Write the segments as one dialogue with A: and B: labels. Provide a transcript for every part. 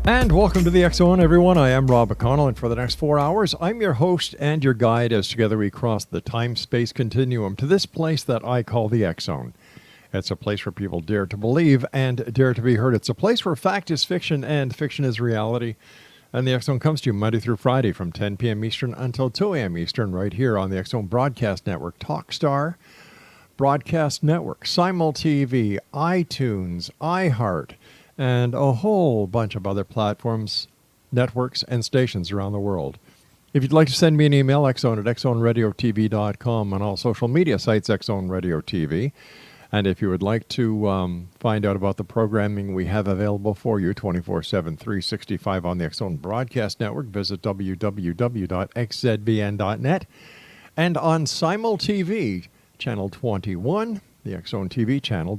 A: And welcome to the X Zone, everyone. I am Rob McConnell, and for the next 4 hours, I'm your host and your guide as together we cross the time-space continuum to this place that I call the X Zone. It's a place where people dare to believe and dare to be heard. It's a place where fact is fiction and fiction is reality. And the X Zone comes to you Monday through Friday from 10 p.m. Eastern until 2 a.m. Eastern right here on the X Zone Broadcast Network, Talkstar Broadcast Network, Simul TV, iTunes, iHeart, and a whole bunch of other platforms, networks, and stations around the world. If you'd like to send me an email, xzone at xzoneradiotv.com, on all social media sites, Xzone Radio TV. And if you would like to find out about the programming we have available for you 24/7, 365 on the Xzone Broadcast Network, visit www.xzbn.net. And on Simul TV, Channel 21, the Xzone TV channel,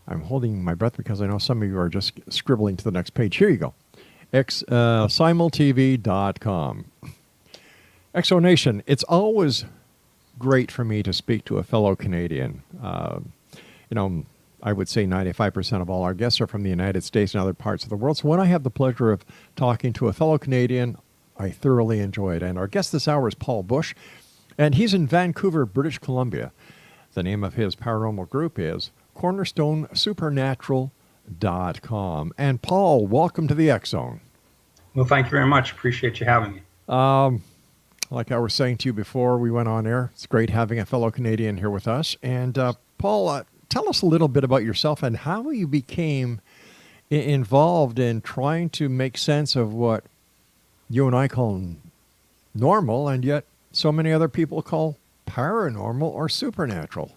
A: I'm holding my breath because I know some of you are just scribbling to the next page. Here you go. simultv.com. Exonation, it's always great for me to speak to a fellow Canadian. I would say 95% of all our guests are from the United States and other parts of the world. So when I have the pleasure of talking to a fellow Canadian, I thoroughly enjoy it. And our guest this hour is Paul Busch, and he's in Vancouver, British Columbia. The name of his paranormal group is Cornerstone Supernatural.com. And Paul, welcome to the X Zone.
B: Well, thank you very much. Appreciate you having me.
A: Like I was saying to you before we went on air, it's great having a fellow Canadian here with us. And Paul, tell us a little bit about yourself and how you became involved in trying to make sense of what you and I call normal, and yet so many other people call paranormal or supernatural.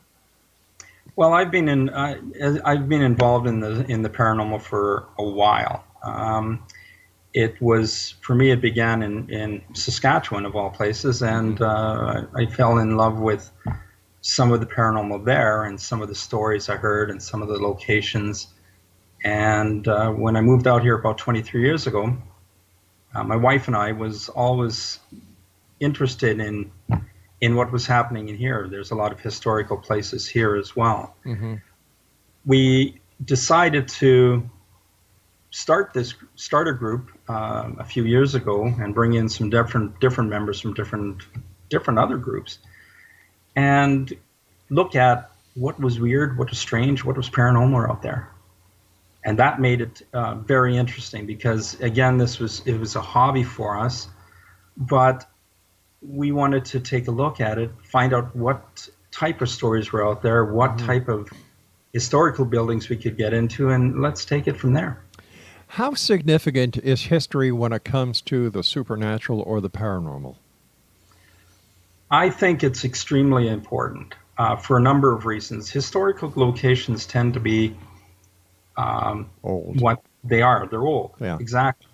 B: Well, I've been involved in the paranormal for a while. It began in Saskatchewan, of all places, and I fell in love with some of the paranormal there and some of the stories I heard and some of the locations. And when I moved out here about 23 years ago, my wife and I was always interested in what was happening in here. There's a lot of historical places here as well. Mm-hmm. We decided to start a group a few years ago and bring in some different members from different other groups and look at what was weird, what was strange, what was paranormal out there. And that made it very interesting because, again, it was a hobby for us, but we wanted to take a look at it, find out what type of stories were out there, what type of historical buildings we could get into, and let's take it from there.
A: How significant is history when it comes to the supernatural or the paranormal?
B: I think it's extremely important for a number of reasons. Historical locations tend to be
A: old.
B: What they are. They're old.
A: Yeah. Exactly.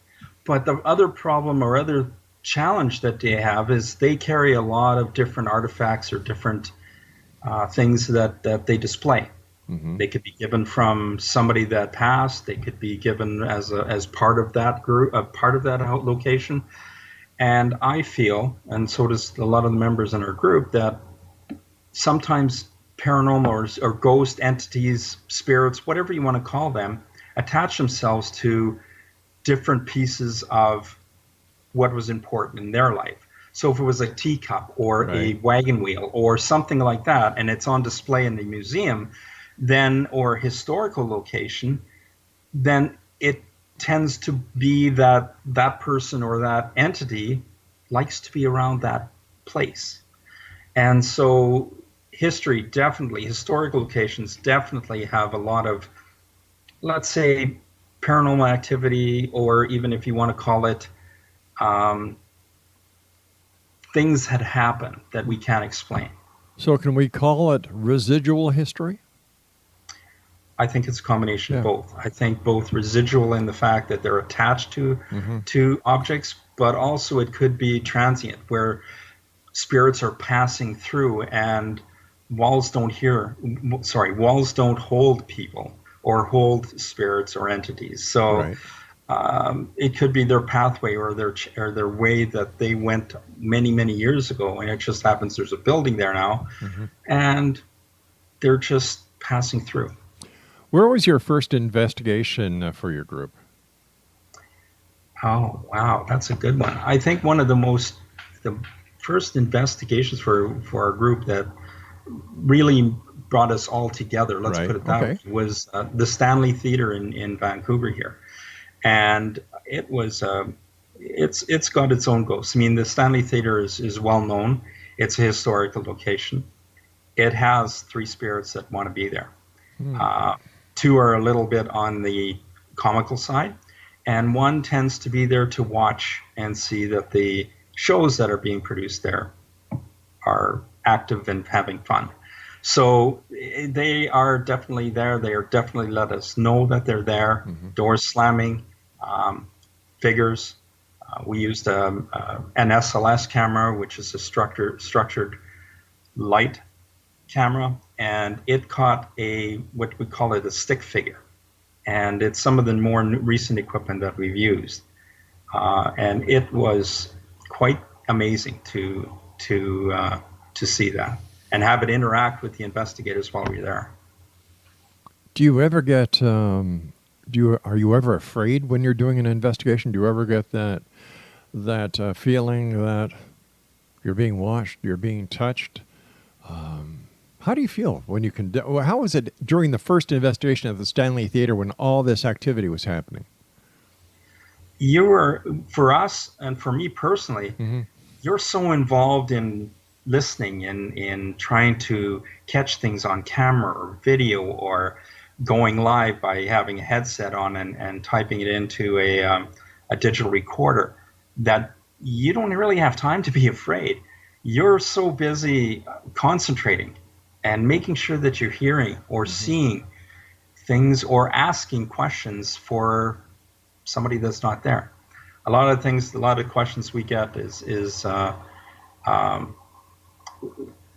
B: But the other problem or other challenge that they have is they carry a lot of different artifacts or different things that they display. Mm-hmm. They could be given from somebody that passed. They could be given as part of that group, part of that location. And I feel, and so does a lot of the members in our group, that sometimes paranormal or ghost entities, spirits, whatever you want to call them, attach themselves to different pieces of what was important in their life. So if it was a teacup or a wagon wheel or something like that, and it's on display in the museum, then or historical location, then it tends to be that person or that entity likes to be around that place. And so historical locations definitely have a lot of, let's say, paranormal activity, or even if you want to call it things had happened that we can't explain.
A: So can we call it residual history?
B: I think it's a combination of both. I think both residual in the fact that they're attached to objects, but also it could be transient, where spirits are passing through and walls don't hold people or hold spirits or entities. So it could be their pathway or their way that they went many, many years ago, and it just happens there's a building there now, and they're just passing through.
A: Where was your first investigation for your group?
B: Oh, wow, that's a good one. I think one of the first investigations for our group that really brought us all together, let's
A: Right.
B: put it that way, was the Stanley Theatre in Vancouver here. And it was, it's got its own ghosts. I mean, the Stanley Theatre is well known. It's a historical location. It has three spirits that want to be there. Two are a little bit on the comical side, and one tends to be there to watch and see that the shows that are being produced there are active and having fun. So they are definitely there. They are definitely let us know that they're there. Doors slamming, figures. We used an SLS camera, which is a structured light camera, and it caught what we call it a stick figure. And it's some of the more recent equipment that we've used. And it was quite amazing to see that and have it interact with the investigators while we were there.
A: Do you ever get, are you ever afraid when you're doing an investigation? Do you ever get that feeling that you're being watched, you're being touched? How do you feel when you can? How was it during the first investigation of the Stanley Theatre when all this activity was happening?
B: For us and for me personally, you're so involved in listening and in trying to catch things on camera or video or going live by having a headset on and typing it into a digital recorder that you don't really have time to be afraid. You're so busy concentrating and making sure that you're hearing or seeing things or asking questions for somebody that's not there. A lot of questions we get is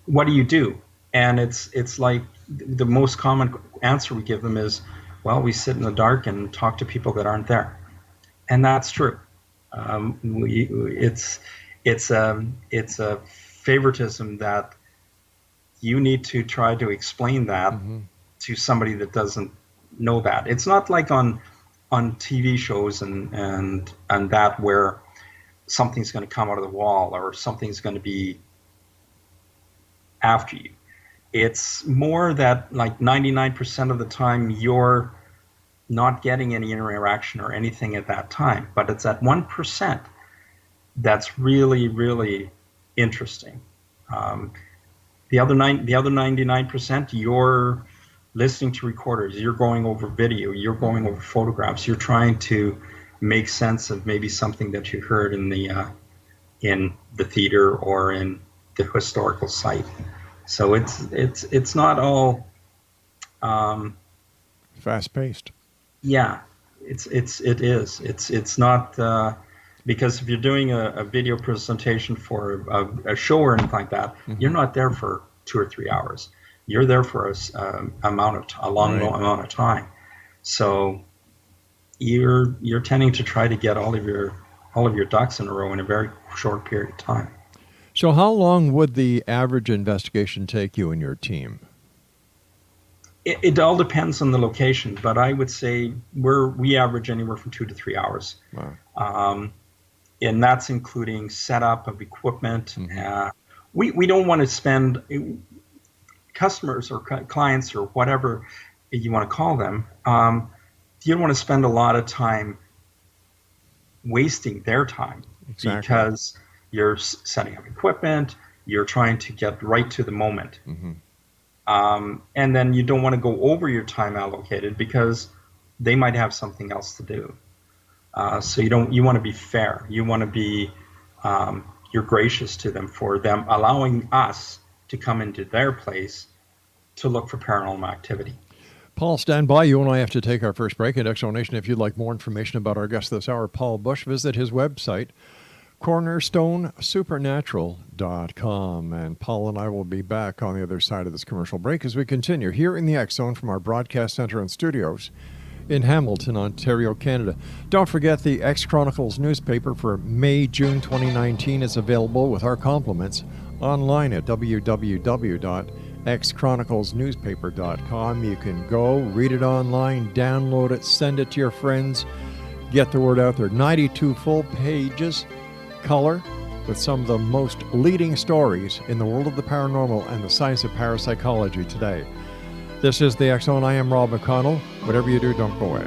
B: what do you do? And it's like the most common answer we give them is, well, we sit in the dark and talk to people that aren't there. And that's true. It's a favoritism that you need to try to explain that to somebody that doesn't know that. It's not like on TV shows and that where something's going to come out of the wall or something's going to be after you. It's more that like 99% of the time you're not getting any interaction or anything at that time, but it's that 1% that's really, really interesting. The other 99%, you're listening to recorders, you're going over video, you're going over photographs, you're trying to make sense of maybe something that you heard in the theater or in the historical site. So it's not all
A: fast paced.
B: Yeah, it is. It's not because if you're doing a video presentation for a show or anything like that, you're not there for 2 or 3 hours. You're there for a long amount of time. So you're tending to try to get all of your ducks in a row in a very short period of time.
A: So how long would the average investigation take you and your team?
B: It all depends on the location, but I would say we average anywhere from 2 to 3 hours.
A: Wow.
B: And that's including setup of equipment. We don't want to spend, customers or clients or whatever you want to call them, you don't want to spend a lot of time wasting their time. Exactly. Because you're setting up equipment, you're trying to get right to the moment. And then you don't want to go over your time allocated because they might have something else to do. So you want to be fair. You want to be, you're gracious to them for them allowing us to come into their place to look for paranormal activity.
A: Paul, stand by. You and I have to take our first break. At X-Zone Nation, if you'd like more information about our guest this hour, Paul Busch, visit his website, cornerstonesupernatural.com. And Paul and I will be back on the other side of this commercial break as we continue here in the X-Zone from our broadcast center and studios in Hamilton, Ontario, Canada. Don't forget the X-Chronicles newspaper for May-June 2019 is available with our compliments online at www.xztv.com. xchroniclesnewspaper.com. You can go, read it online, download it, send it to your friends, get the word out there. 92 full pages, color, with some of the most leading stories in the world of the paranormal and the science of parapsychology today. This is the X Zone. I am Rob McConnell. Whatever you do, don't go away.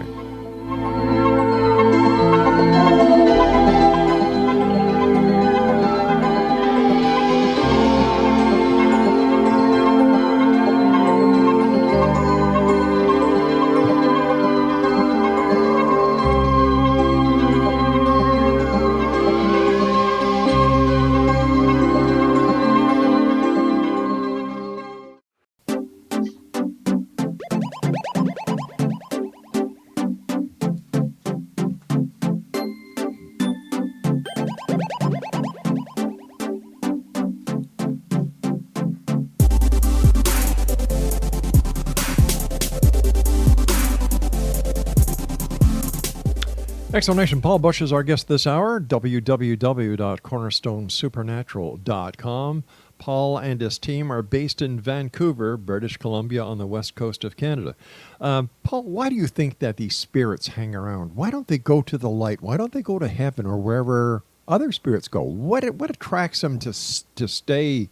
A: Explanation. Paul Busch is our guest this hour. www.cornerstonesupernatural.com. Paul and his team are based in Vancouver, British Columbia, on the west coast of Canada. Paul, why do you think that these spirits hang around? Why don't they go to the light? Why don't they go to heaven or wherever other spirits go? What attracts them to stay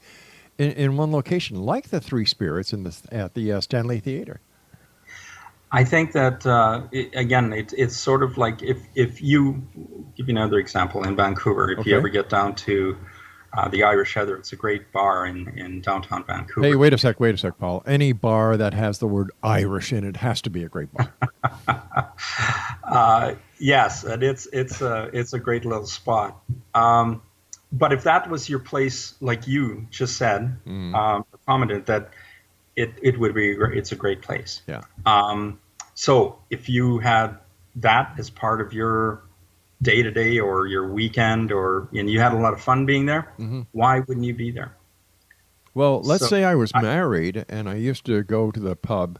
A: in one location, like the three spirits at the Stanley Theatre?
B: I think that, it's sort of like if you, give you another example, in Vancouver, if you ever get down to the Irish Heather, it's a great bar in downtown Vancouver.
A: Hey, wait a sec, Paul. Any bar that has the word Irish in it has to be a great bar.
B: Yes, and it's a great little spot. But if that was your place, like you just said, commented that it would be it's a great place.
A: Yeah.
B: So if you had that as part of your day-to-day or your weekend, and you had a lot of fun being there, why wouldn't you be there?
A: Well, let's say I was married and I used to go to the pub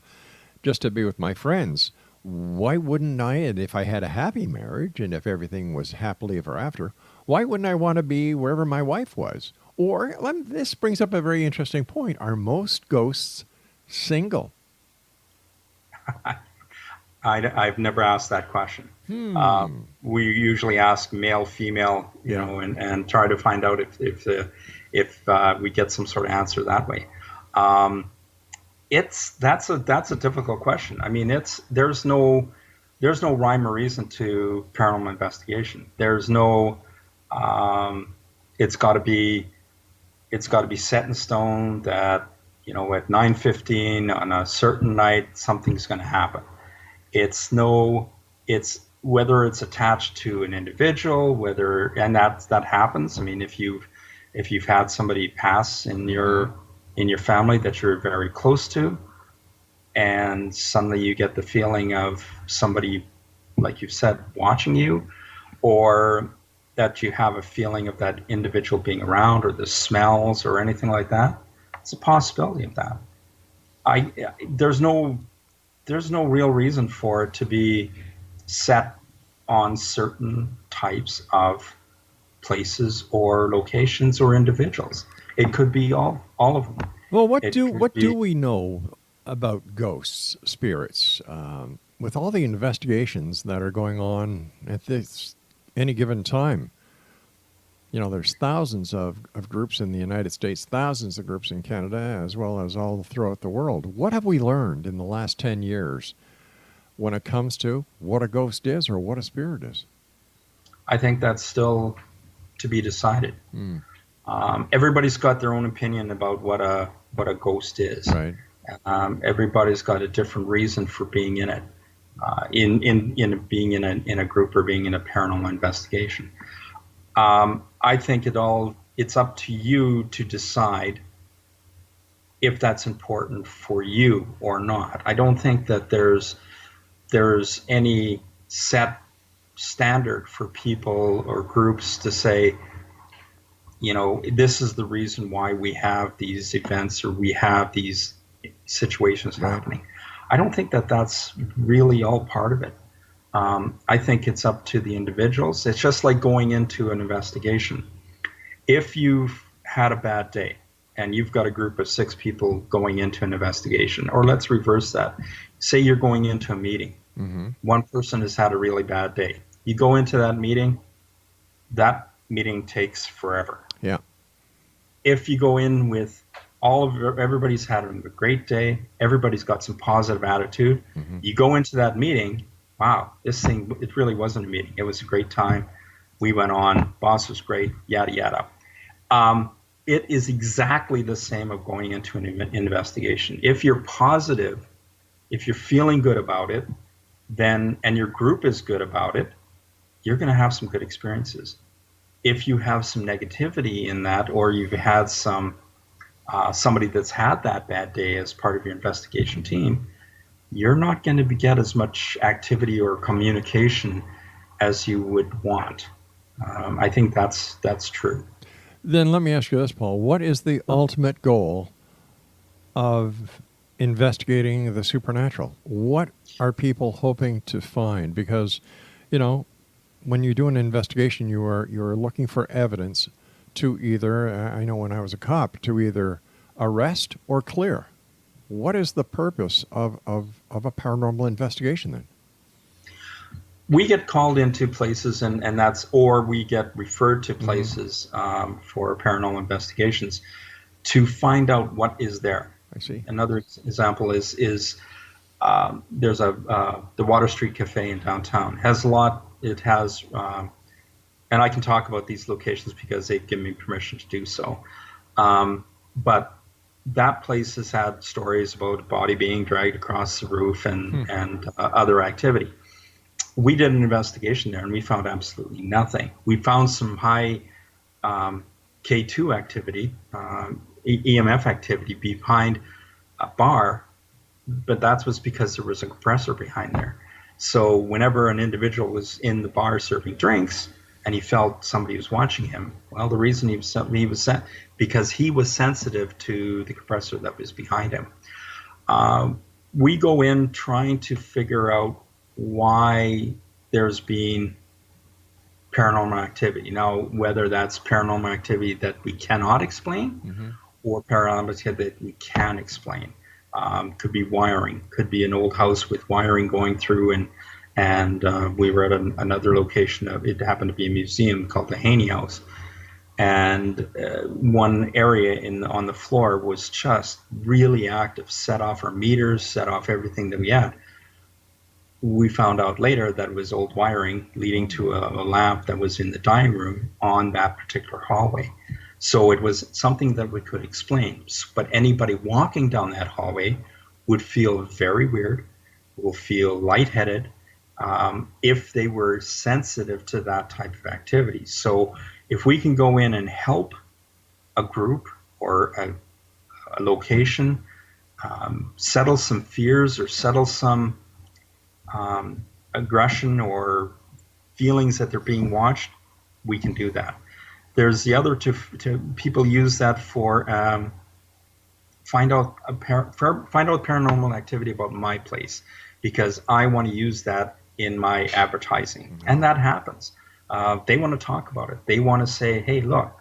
A: just to be with my friends. Why wouldn't I, and if I had a happy marriage and if everything was happily ever after, why wouldn't I want to be wherever my wife was? Or, this brings up a very interesting point. Are most ghosts single?
B: I've never asked that question. We usually ask male, female, you know, and try to find out if we get some sort of answer that way. That's a difficult question. I mean, there's no rhyme or reason to paranormal investigation. There's no it's got to be set in stone that, you know, at 9:15 on a certain night something's going to happen. It's whether it's attached to an individual, and that happens. I mean, if you've had somebody pass in your family that you're very close to, and suddenly you get the feeling of somebody, like you said, watching you, or that you have a feeling of that individual being around, or the smells or anything like that, it's a possibility of that. There's no real reason for it to be set on certain types of places or locations or individuals. It could be all of them.
A: Well, what do we know about ghosts, spirits, with all the investigations that are going on at any given time? You know, there's thousands of groups in the United States, thousands of groups in Canada, as well as all throughout the world. What have we learned in the last 10 years when it comes to what a ghost is or what a spirit is?
B: I think that's still to be decided. Everybody's got their own opinion about what a ghost is.
A: Right.
B: Everybody's got a different reason for being in it, in being in a group or being in a paranormal investigation. I think it's up to you to decide if that's important for you or not. I don't think that there's any set standard for people or groups to say, you know, this is the reason why we have these events or we have these situations happening. I don't think that that's really all part of it. I think it's up to the individuals. It's just like going into an investigation. If you've had a bad day and you've got a group of 6 people going into an investigation, or let's reverse that. Say you're going into a meeting.
A: Mm-hmm.
B: One person has had a really bad day. You go into that meeting takes forever.
A: Yeah.
B: If you go in with everybody's had a great day, everybody's got some positive attitude,
A: Mm-hmm.
B: you go into that meeting, wow, it really wasn't a meeting. It was a great time. We went on, boss was great, yada, yada. It is exactly the same of going into an investigation. If you're positive, if you're feeling good about it, then, and your group is good about it, you're going to have some good experiences. If you have some negativity in that, or you've had somebody that's had that bad day as part of your investigation team, you're not going to get as much activity or communication as you would want. I think that's true.
A: Then let me ask you this, Paul. What is the ultimate goal of investigating the supernatural? What are people hoping to find? Because, when you do an investigation, you're looking for evidence to either, I know when I was a cop, to either arrest or clear. What is the purpose of a paranormal investigation then?
B: We get called into places, and or we get referred to places for paranormal investigations to find out what is there.
A: I see.
B: Another example is there's the Water Street Cafe in downtown. It has, and I can talk about these locations because they've given me permission to do so. But that place has had stories about a body being dragged across the roof and other activity. We did an investigation there, and we found absolutely nothing. We found some high K2 activity, EMF activity behind a bar, but that was because there was a compressor behind there. So whenever an individual was in the bar serving drinks and he felt somebody was watching him, well, the reason he was because he was sensitive to the compressor that was behind him. We go in trying to figure out why there's been paranormal activity. Now, whether that's paranormal activity that we cannot explain or paranormal activity that we can explain. Could be wiring, could be an old house with wiring going through, and we were at another location. It happened to be a museum called the Haney House, and one area on the floor was just really active, set off our meters, set off everything that we had. We found out later that it was old wiring leading to a lamp that was in the dining room on that particular hallway. So it was something that we could explain, but anybody walking down that hallway would feel very weird, will feel lightheaded if they were sensitive to that type of activity. So if we can go in and help a group or a location settle some fears or settle some aggression or feelings that they're being watched, we can do that. There's the other two people use that for find out paranormal activity about my place because I want to use that in my advertising, and that happens. They want to talk about it. They want to say, "Hey, look,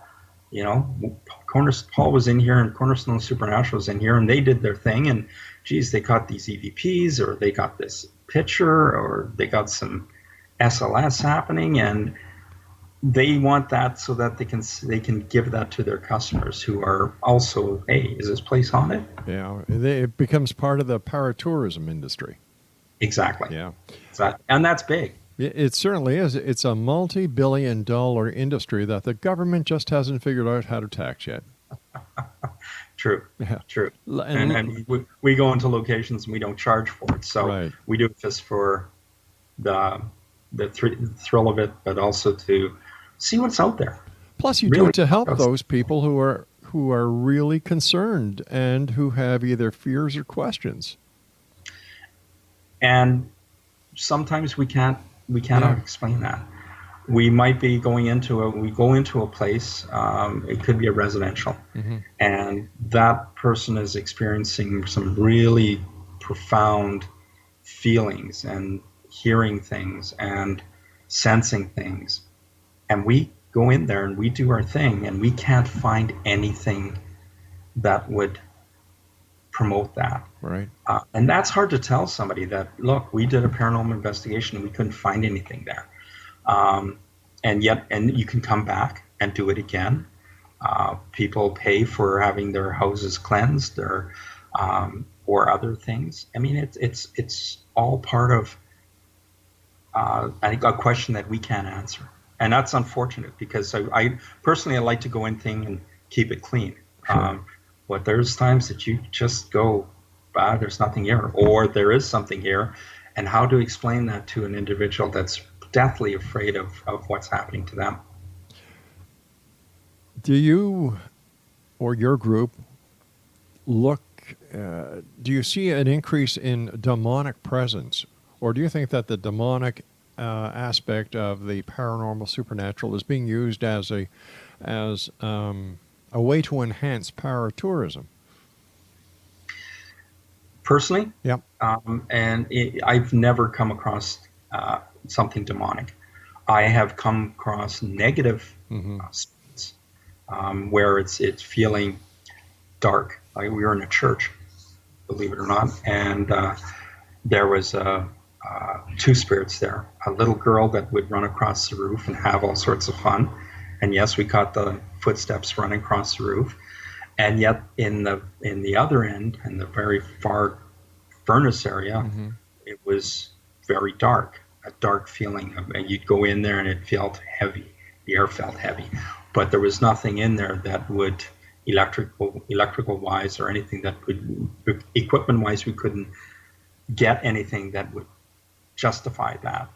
B: Paul was in here and Cornerstone Supernatural was in here, and they did their thing, and geez, they got these EVPs, or they got this picture, or they got some SLS happening," and they want that so that they can give that to their customers who are also, hey, is this place haunted?
A: Yeah, it becomes part of the paratourism industry.
B: Exactly.
A: Yeah,
B: and that's big.
A: It certainly is. It's a multi-billion-dollar industry that the government just hasn't figured out how to tax yet.
B: True.
A: Yeah.
B: True. And we go into locations and we don't charge for it, so we do it just for the thrill of it, but also to see what's out there.
A: Plus, you do it to help those people who are really concerned and who have either fears or questions.
B: And sometimes we cannot explain that. We might be going into a place. It could be a residential, and that person is experiencing some really profound feelings and hearing things and sensing things, and we go in there and we do our thing, and we can't find anything that would promote that.
A: Right.
B: And that's hard to tell somebody that, look, we did a paranormal investigation and we couldn't find anything there. And you can come back and do it again. People pay for having their houses cleansed or other things. I mean, it's all part of I think a question that we can't answer, and that's unfortunate because I personally I like to go in and keep it clean.
A: Sure.
B: But there's times that you just go, there's nothing here, or there is something here, and how to explain that to an individual that's deathly afraid of what's happening to them.
A: Do you or your group do you see an increase in demonic presence, or do you think that the demonic aspect of the paranormal supernatural is being used as a way to enhance paratourism?
B: Personally,
A: Yep.
B: I've never come across something demonic. I have come across negative spirits, where it's feeling dark. Like we were in a church, believe it or not, and there was two spirits there. A little girl that would run across the roof and have all sorts of fun, and yes, we caught the footsteps running across the roof. And yet, in the other end, in the very far furnace area, it was very dark, a dark feeling. And you'd go in there and it felt heavy. The air felt heavy, but there was nothing in there that would electrical wise or anything that would equipment wise. We couldn't get anything that would justify that.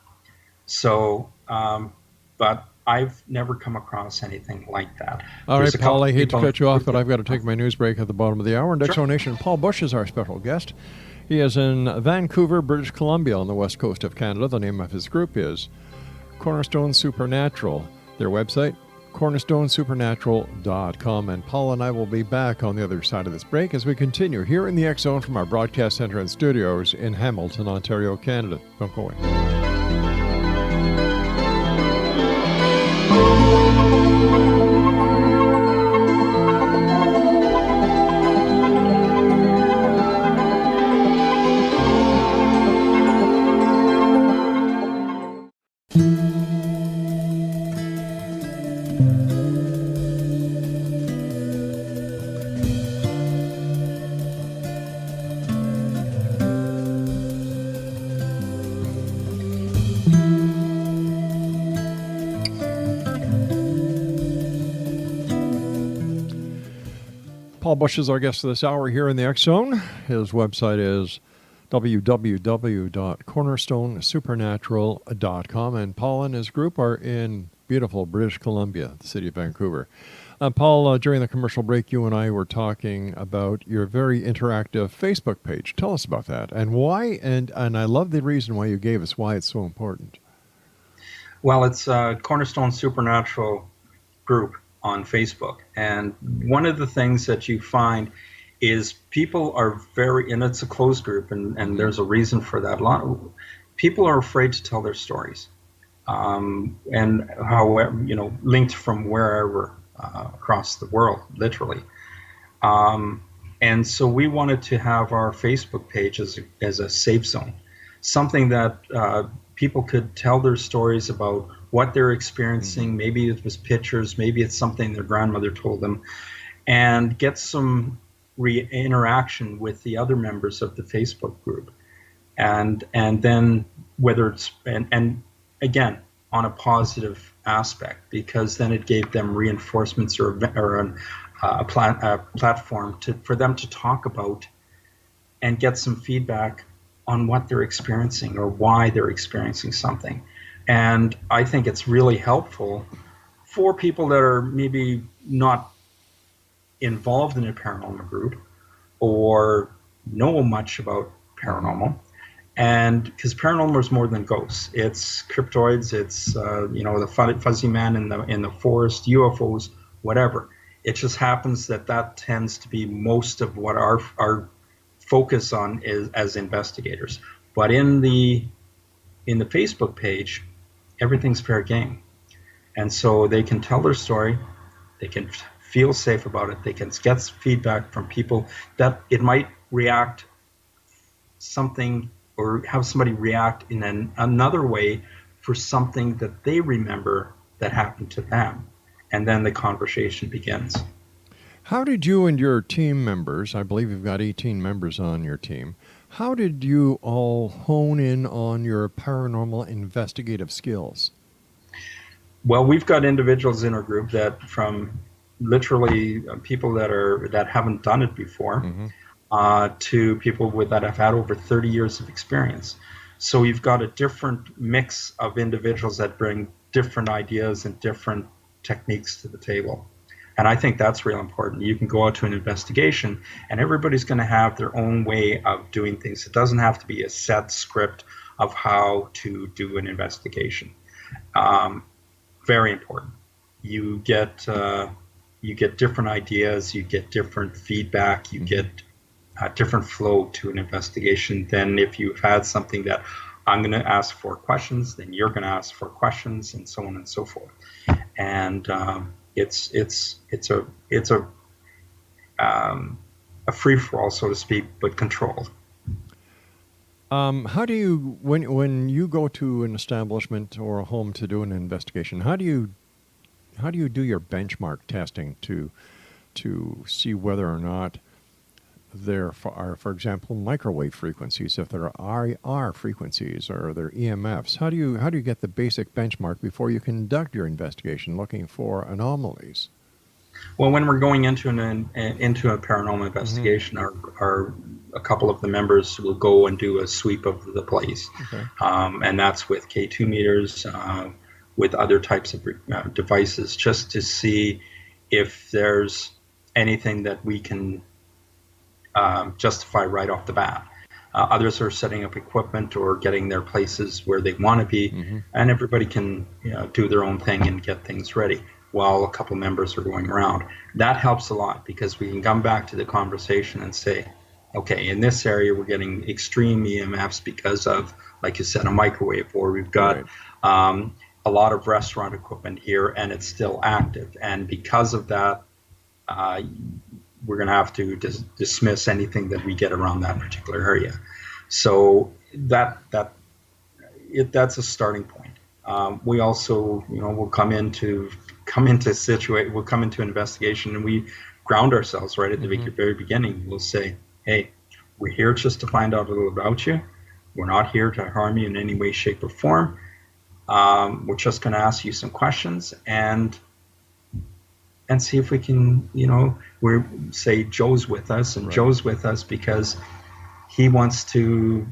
B: So, but I've never come across anything like that.
A: All right, Paul, I hate to cut you off, but
B: Yeah.
A: I've got to take my news break at the bottom of the hour. And
B: Sure.
A: Nation, Paul Busch is our special guest. He is in Vancouver, British Columbia, on the west coast of Canada. The name of his group is Cornerstone Supernatural. Their website, cornerstonesupernatural.com. And Paul and I will be back on the other side of this break as we continue here in the X Zone from our broadcast center and studios in Hamilton, Ontario, Canada. Don't go away. Paul Busch is our guest this hour here in the X Zone. His website is www.cornerstonesupernatural.com. And Paul and his group are in beautiful British Columbia, the city of Vancouver. Paul, during the commercial break, you and I were talking about your very interactive Facebook page. Tell us about that and why. And I love the reason why you gave us why it's so important.
B: Well, it's Cornerstone Supernatural group on Facebook. And one of the things that you find is people are and it's a closed group, and there's a reason for that. A lot of people are afraid to tell their stories. And however, linked from wherever across the world, literally. And so we wanted to have our Facebook page as a safe zone, something that people could tell their stories about what they're experiencing. Maybe it was pictures, maybe it's something their grandmother told them, and get some interaction with the other members of the Facebook group. And then whether it's, and again, on a positive aspect, because then it gave them reinforcements or a platform for them to talk about and get some feedback on what they're experiencing or why they're experiencing something. And I think it's really helpful for people that are maybe not involved in a paranormal group or know much about paranormal. And because paranormal is more than ghosts, it's cryptoids, it's the fuzzy man in the forest, UFOs, whatever. It just happens that tends to be most of what our focus on is as investigators. But in the Facebook page, everything's fair game, and so they can tell their story, they can feel safe about it. They can get feedback from people that it might react something or have somebody react in another way for something that they remember that happened to them. And then the conversation begins.
A: How did you and your team members, I believe you've got 18 members on your team, how did you all hone in on your paranormal investigative skills?
B: Well, we've got individuals in our group that from literally people that haven't done it before, to people that have had over 30 years of experience. So we've got a different mix of individuals that bring different ideas and different techniques to the table. And I think that's real important. You can go out to an investigation and everybody's going to have their own way of doing things. It doesn't have to be a set script of how to do an investigation. Very important. You get different ideas, you get different feedback, you get a different flow to an investigation than if you've had something that I'm going to ask 4 questions, then you're going to ask 4 questions, and so on and so forth. And it's a free for all, so to speak, but controlled.
A: How do you, when you go to an establishment or a home to do an investigation, how do you do your benchmark testing to see whether or not there are, for example, microwave frequencies, if there are frequencies or there are EMFs? How do you get the basic benchmark before you conduct your investigation looking for anomalies?
B: Well, when we're going into a paranormal investigation, a couple of the members will go and do a sweep of the place, and that's with K2 meters, with other types of devices, just to see if there's anything that we can justify right off the bat. Others are setting up equipment or getting their places where they want to be, and everybody can do their own thing and get things ready while a couple members are going around. That helps a lot because we can come back to the conversation and say, okay, in this area we're getting extreme EMFs because of, like you said, a microwave, or we've got a lot of restaurant equipment here and it's still active. And because of that, we're going to have to dismiss anything that we get around that particular area. So that's a starting point. We also, we'll come into investigation and we ground ourselves right at the very beginning. We'll say, hey, we're here just to find out a little about you. We're not here to harm you in any way, shape, or form. We're just going to ask you some questions and see if we can, we say Joe's with us, and Joe's with us because he wants to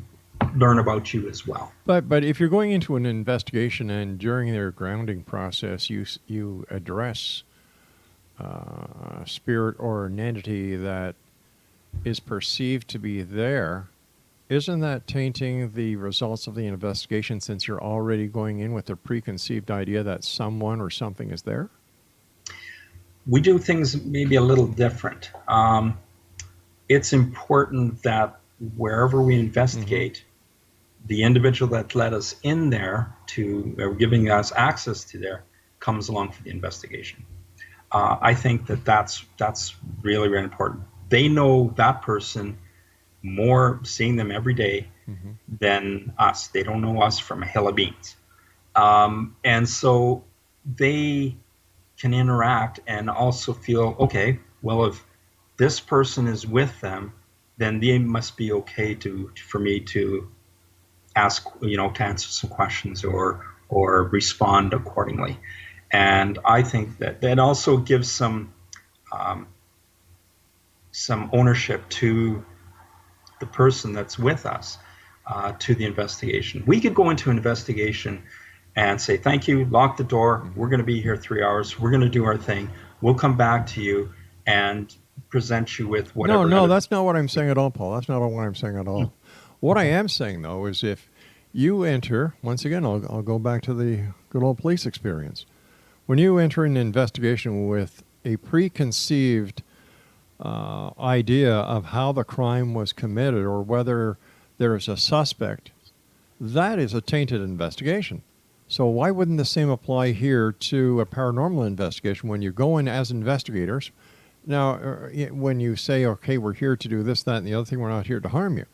B: learn about you as well.
A: But if you're going into an investigation and during their grounding process, you address a spirit or an entity that is perceived to be there, isn't that tainting the results of the investigation since you're already going in with a preconceived idea that someone or something is there?
B: We do things maybe a little different. It's important that wherever we investigate, the individual that led us in there or giving us access to there comes along for the investigation. I think that's really, really important. They know that person more, seeing them every day, than us. They don't know us from a hill of beans. And so they can interact and also feel, okay, well, if this person is with them, then they must be okay for me to ask, to answer some questions or respond accordingly. And I think that also gives some ownership to the person that's with us, to the investigation. We could go into an investigation and say, thank you, lock the door, we're going to be here 3 hours, we're going to do our thing, we'll come back to you and present you with whatever.
A: No, that's not what I'm saying at all, Paul. That's not what I'm saying at all. What I am saying, though, is if you enter, once again, I'll go back to the good old police experience. When you enter an investigation with a preconceived idea of how the crime was committed or whether there is a suspect, that is a tainted investigation. So why wouldn't the same apply here to a paranormal investigation when you go in as investigators? Now, when you say, okay, we're here to do this, that, and the other thing, we're not here to harm you.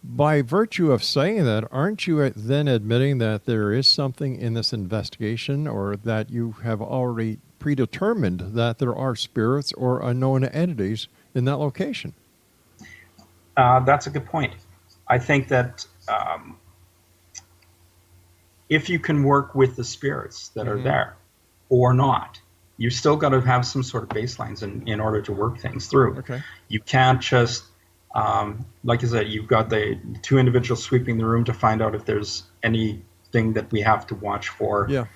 A: By virtue of saying that, aren't you then admitting that there is something in this investigation, or that you have already predetermined that there are spirits or unknown entities in that location?
B: That's a good point. I think that if you can work with the spirits that are there or not, you still got to have some sort of baselines in order to work things through.
A: Okay.
B: You can't just, like I said, you've got the two individuals sweeping the room to find out if there's anything that we have to watch for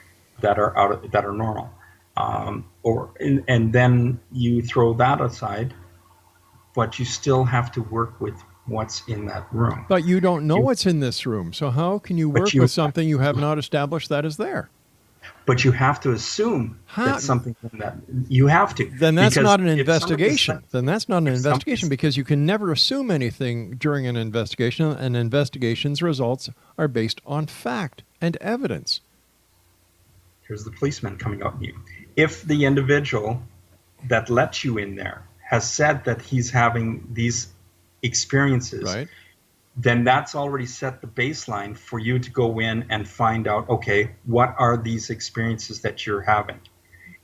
B: that are normal, and then you throw that aside, but you still have to work with what's in that room.
A: But you don't know what's in this room, so how can you work with something you have not established that is there?
B: But you have to assume that something in that you have to.
A: Then that's not an investigation. Then that's not an investigation, because you can never assume anything during an investigation. An investigation's results are based on fact and evidence.
B: Here's the policeman coming out at you. If the individual that let you in there has said that he's having these experiences,
A: right,
B: then that's already set the baseline for you to go in and find out, okay, what are these experiences that you're having?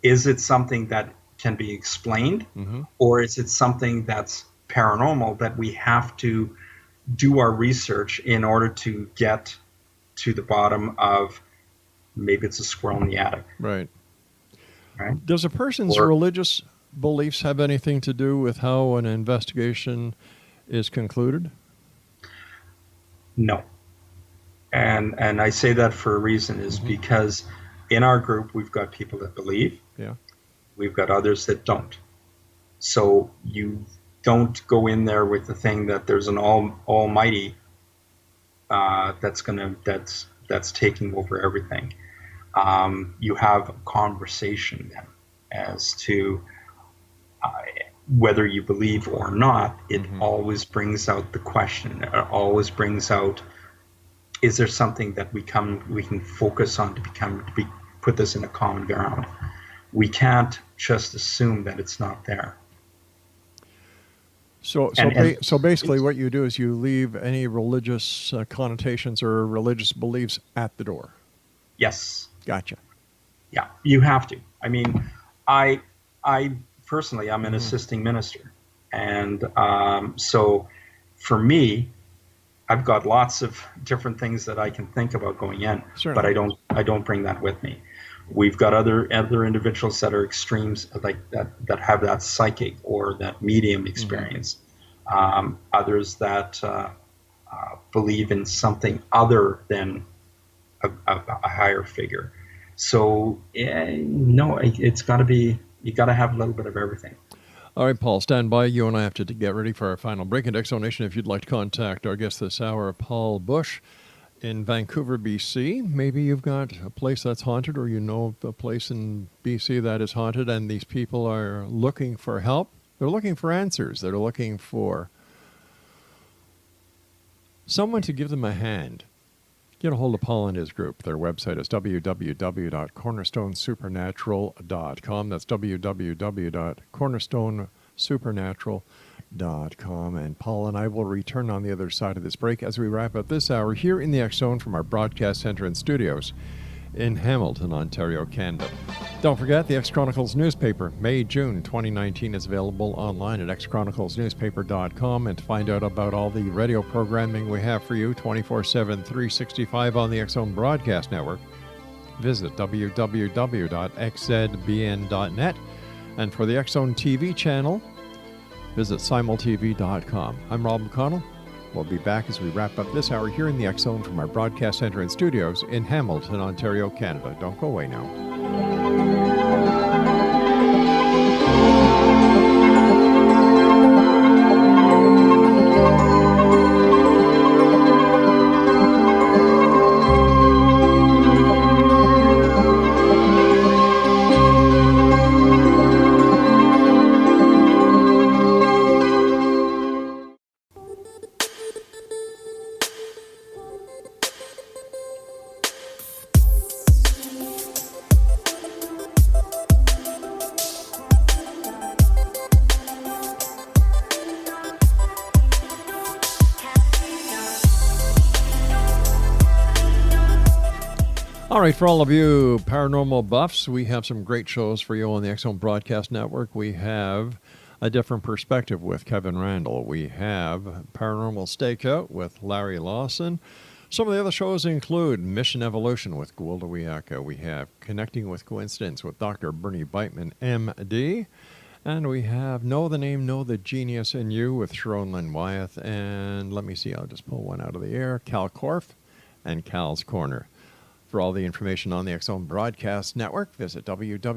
B: Is it something that can be explained, or is it something that's paranormal that we have to do our research in order to get to the bottom of? Maybe it's a squirrel in the attic.
A: Right.
B: Right?
A: Does a person's religious beliefs have anything to do with how an investigation is concluded?
B: No. And I say that for a reason, is because in our group we've got people that believe.
A: Yeah.
B: We've got others that don't. So you don't go in there with the thing that there's an almighty that's taking over everything. You have a conversation then as to whether you believe or not. It always brings out the question. It always brings out, is there something that we can focus on to put this in a common ground? We can't just assume that it's not there.
A: So basically what you do is you leave any religious connotations or religious beliefs at the door.
B: Yes.
A: Gotcha.
B: Yeah, you have to. I mean, I personally, I'm an assisting minister. And so for me, I've got lots of different things that I can think about going in, but I don't bring that with me. We've got other individuals that are extremes, like that have that psychic or that medium experience. Others that believe in something other than a higher figure. So no, it's got to be. You got to have a little bit of everything.
A: All right, Paul, stand by. You and I have to get ready for our final break. And Exonation, if you'd like to contact our guest this hour, Paul Busch, in Vancouver, BC. Maybe you've got a place that's haunted, or you know of a place in BC that is haunted, and these people are looking for help. They're looking for answers. They're looking for someone to give them a hand. Get a hold of Paul and his group. Their website is www.cornerstonesupernatural.com. That's www.cornerstonesupernatural.com. And Paul and I will return on the other side of this break as we wrap up this hour here in the X Zone from our broadcast center and studios in Hamilton, Ontario, Canada. Don't forget, the X Chronicles newspaper, May-June 2019, is available online at xchroniclesnewspaper.com. And to find out about all the radio programming we have for you 24/7, 365 on the X Zone Broadcast Network, visit www.xzbn.net. And for the X Zone TV channel, visit simultv.com. I'm Rob McConnell. We'll be back as we wrap up this hour here in the X Zone from our broadcast center and studios in Hamilton, Ontario, Canada. Don't go away now. All right, for all of you paranormal buffs, we have some great shows for you on the X Zone Broadcast Network. We have A Different Perspective with Kevin Randall. We have Paranormal Stakeout with Larry Lawson. Some of the other shows include Mission Evolution with Gwilda Wiyaka. We have Connecting with Coincidence with Dr. Bernie Beitman, MD. And we have Know the Name, Know the Genius in You with Sharon Lynn Wyeth. And let me see, I'll just pull one out of the air. Cal Korf and Cal's Corner. For all the information on the X Zone Broadcast Network, visit www.xzbn.net.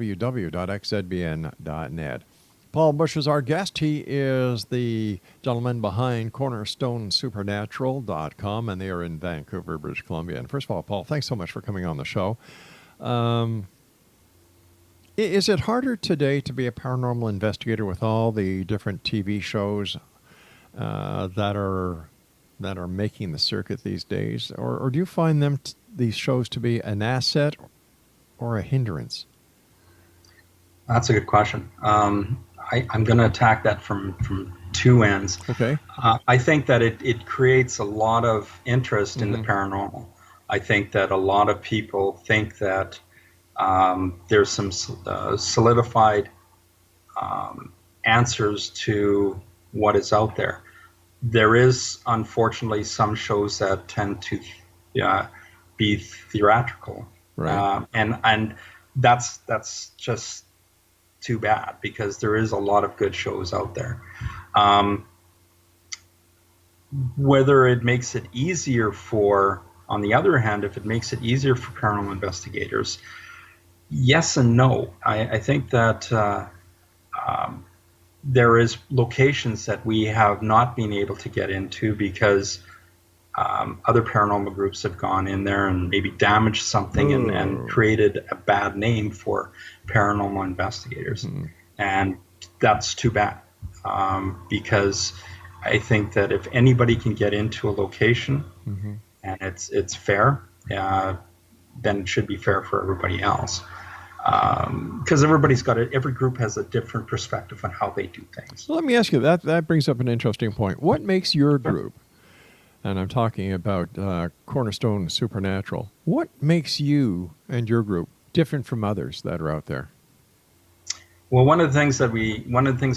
A: Paul Busch is our guest. He is the gentleman behind Cornerstone Supernatural.com, and they are in Vancouver, British Columbia. And first of all, Paul, thanks so much for coming on the show. Is it harder today to be a paranormal investigator with all the different TV shows that are making the circuit these days, or do you find these shows to be an asset or a hindrance?
B: That's a good question. I'm going to attack that from two ends.
A: Okay.
B: I think that it creates a lot of interest in the paranormal. I think that a lot of people think that there's some solidified answers to what is out there. There is, unfortunately, some shows that tend to be theatrical,
A: right.
B: And that's just too bad, because there is a lot of good shows out there. Whether it makes it easier on the other hand, if it makes it easier for paranormal investigators, yes and no. I think that there is locations that we have not been able to get into because other paranormal groups have gone in there and maybe damaged something and created a bad name for paranormal investigators. And that's too bad, because I think that if anybody can get into a location and it's fair, then it should be fair for everybody else. Because every group has a different perspective on how they do things.
A: So let me ask you, that brings up an interesting point. What makes your group, and I'm talking about Cornerstone Supernatural, what makes you and your group different from others that are out there?
B: Well, one of the things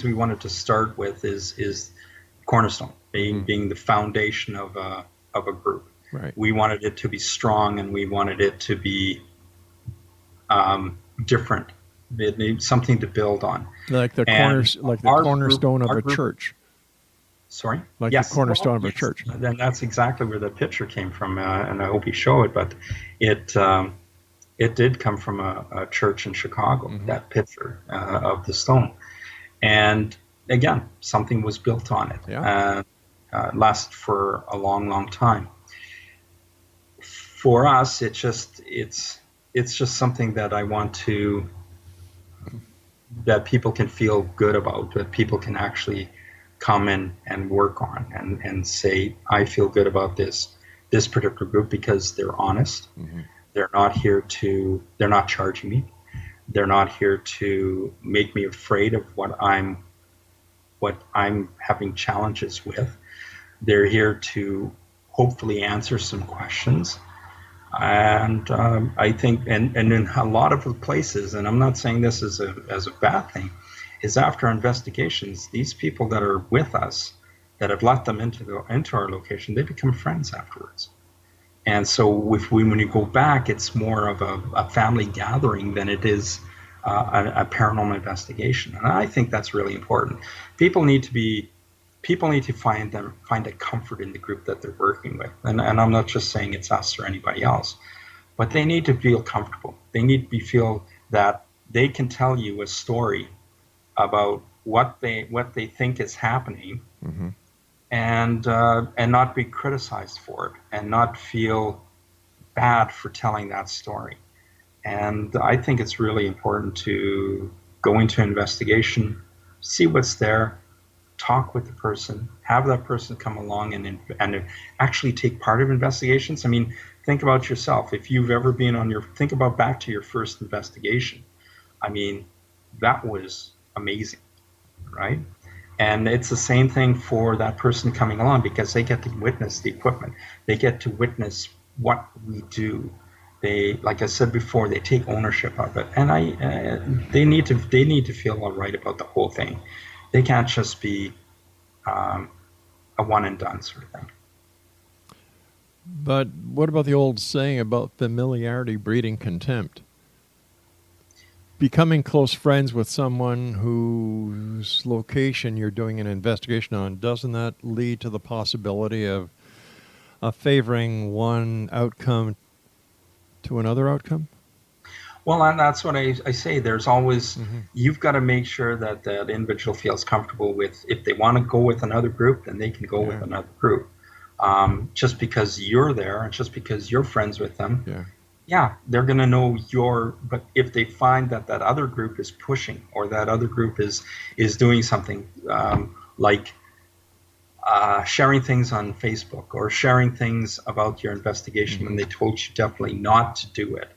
B: we wanted to start with is Cornerstone being the foundation of a group.
A: Right.
B: We wanted it to be strong, and we wanted it to be different. It needs something to build on,
A: like the cornerstone of a church.
B: Sorry?
A: Like the cornerstone of a church.
B: Then that's exactly where the picture came from, and I hope you show it. But it did come from a church in Chicago, that picture of the stone. And again, something was built on it.
A: Yeah.
B: Lasted for a long, long time. For us, it's just something that I want that people can feel good about, that people can actually come in and work on and say, I feel good about this particular group because they're honest. They're not charging me. They're not here to make me afraid of what I'm having challenges with. They're here to hopefully answer some questions. And I think, and in a lot of the places, and I'm not saying this as a bad thing, is after investigations, these people that are with us, that have let them into our location, they become friends afterwards. And so when you go back, it's more of a family gathering than it is a paranormal investigation. And I think that's really important. People need to find a comfort in the group that they're working with. And I'm not just saying it's us or anybody else, but they need to feel comfortable. They need to feel that they can tell you a story about what they think is happening, and not be criticized for it, and not feel bad for telling that story. And I think it's really important to go into an investigation, see what's there, talk with the person, have that person come along and actually take part of investigations. I mean, think about yourself. If you've ever been think about back to your first investigation. I mean, that was amazing, right? And it's the same thing for that person coming along, because they get to witness the equipment. They get to witness what we do. They, like I said before, they take ownership of it, and they need to feel all right about the whole thing. They can't just be um, a one and done sort of thing.
A: But what about the old saying about familiarity breeding contempt? Becoming close friends with someone whose location you're doing an investigation on, doesn't that lead to the possibility of favoring one outcome to another outcome?
B: Well, and that's what I say. There's always, you've got to make sure that that individual feels comfortable with, if they want to go with another group, then they can go with
A: Yeah.
B: another group. Just because you're there and just because you're friends with them,
A: Yeah.
B: yeah, they're going to know but if they find that that other group is pushing, or that other group is doing something, like sharing things on Facebook, or sharing things about your investigation when they told you definitely not to do it,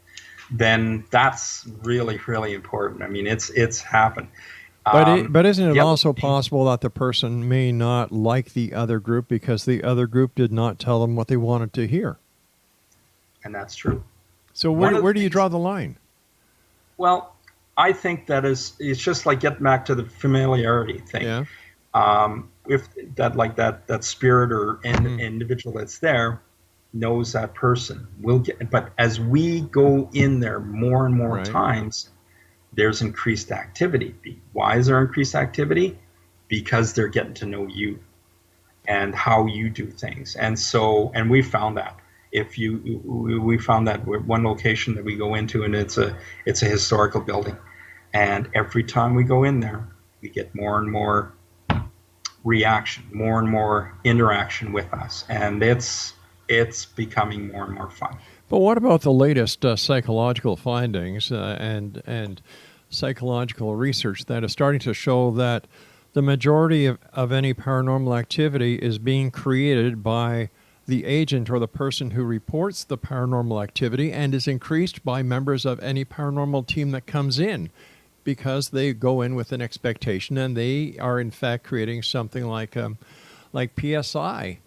B: then that's really, really important. I mean, it's happened.
A: But isn't it
B: The other
A: also
B: thing,
A: possible that the person may not like the other group because the other group did not tell them what they wanted to hear?
B: and that's true.
A: So
B: One of the
A: where do you
B: things,
A: draw the line?
B: well, I think that it's just like getting back to the familiarity thing.
A: Yeah.
B: If that spirit or individual that's there knows that person, will get. But as we go in there more and more
A: Right.
B: times, there's increased activity. Why is there increased activity? Because they're getting to know you and how you do things. And we found that. We found that one location that we go into, and it's a historical building, and every time we go in there, we get more and more reaction, more and more interaction with us, and it's becoming more and more fun.
A: But what about the latest psychological findings and psychological research that is starting to show that the majority of any paranormal activity is being created by the agent or the person who reports the paranormal activity, and is increased by members of any paranormal team that comes in, because they go in with an expectation and they are in fact creating something like PSI.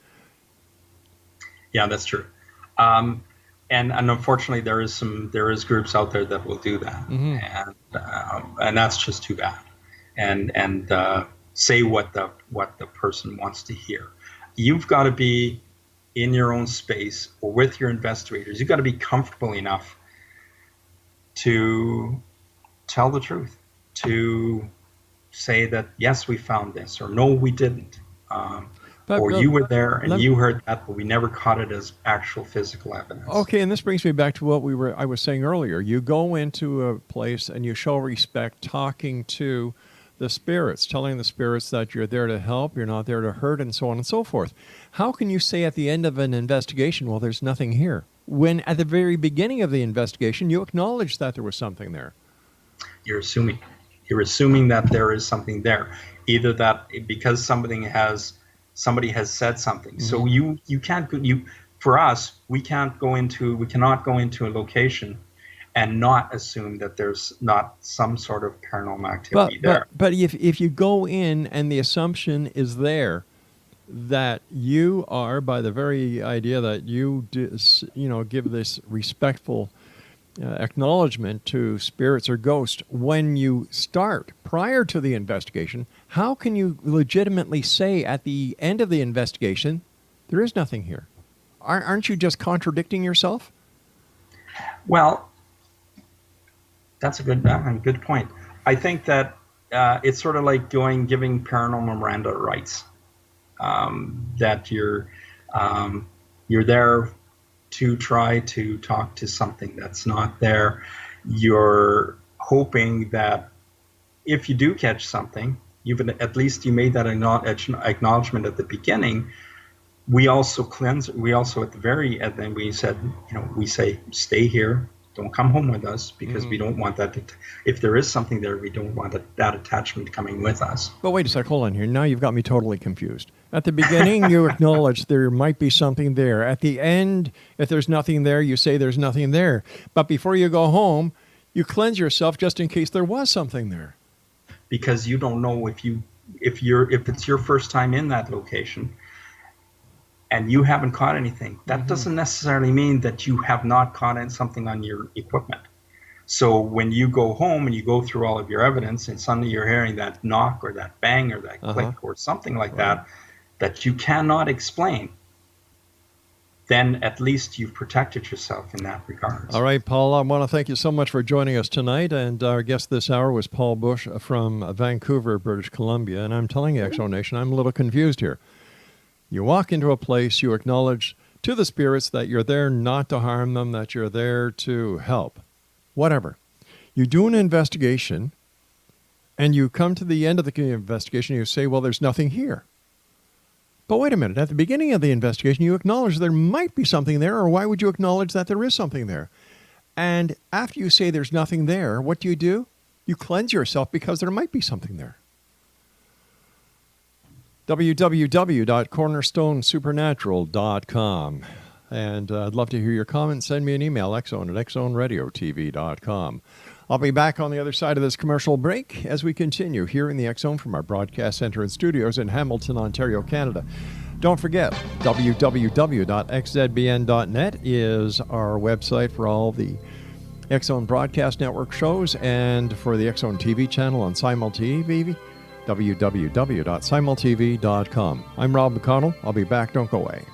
B: Yeah, that's true. And unfortunately, there is groups out there that will do that, and that's just too bad. And say what the person wants to hear. You've got to be in your own space or with your investigators. You've got to be comfortable enough to tell the truth, to say that yes, we found this, or no, we didn't. Or you were there and you heard that, but we never caught it as actual physical evidence.
A: Okay, and this brings me back to what I was saying earlier. You go into a place and you show respect, talking to the spirits, telling the spirits that you're there to help, you're not there to hurt, and so on and so forth. How can you say at the end of an investigation, well, there's nothing here, when at the very beginning of the investigation you acknowledged that there was something there?
B: You're assuming that there is something there, either that because somebody has said something. So you can't for us, we cannot go into a location and not assume that there's not some sort of paranormal activity there.
A: But if you go in and the assumption is there that you are, by the very idea that you give this respectful acknowledgement to spirits or ghosts when you start, prior to the investigation, how can you legitimately say at the end of the investigation, there is nothing here? Aren't you just contradicting yourself?
B: Well, that's a good point. I think that it's sort of like giving paranormal Miranda rights. That you're there to try to talk to something that's not there. You're hoping that if you do catch something, at least you made that acknowledgement at the beginning. We also at the very end, then we said, we say, stay here, don't come home with us, because we don't want that if there is something there, we don't want that attachment coming with us.
A: But wait a sec, hold on here. Now you've got me totally confused. At the beginning, you acknowledge there might be something there. At the end, if there's nothing there, you say there's nothing there. But before you go home, you cleanse yourself just in case there was something there.
B: Because you don't know if it's your first time in that location, and you haven't caught anything, that doesn't necessarily mean that you have not caught something on your equipment. So when you go home and you go through all of your evidence and suddenly you're hearing that knock or that bang or that click or something like that you cannot explain, then at least you've protected yourself in that regard.
A: All right, Paul, I want to thank you so much for joining us tonight. And our guest this hour was Paul Busch from Vancouver, British Columbia. And I'm telling you, X-Zone Nation, I'm a little confused here. You walk into a place, you acknowledge to the spirits that you're there not to harm them, that you're there to help, whatever. You do an investigation, and you come to the end of the investigation, and you say, well, there's nothing here. But wait a minute, at the beginning of the investigation, you acknowledge there might be something there, or why would you acknowledge that there is something there? And after you say there's nothing there, what do? You cleanse yourself because there might be something there. www.cornerstonesupernatural.com. And I'd love to hear your comments. Send me an email, xzone@xzoneradiotv.com. I'll be back on the other side of this commercial break as we continue here in the X-Zone from our broadcast center and studios in Hamilton, Ontario, Canada. Don't forget, www.xzbn.net is our website for all the X-Zone Broadcast Network shows and for the X-Zone TV channel on SimulTV, www.simultv.com. I'm Rob McConnell. I'll be back. Don't go away.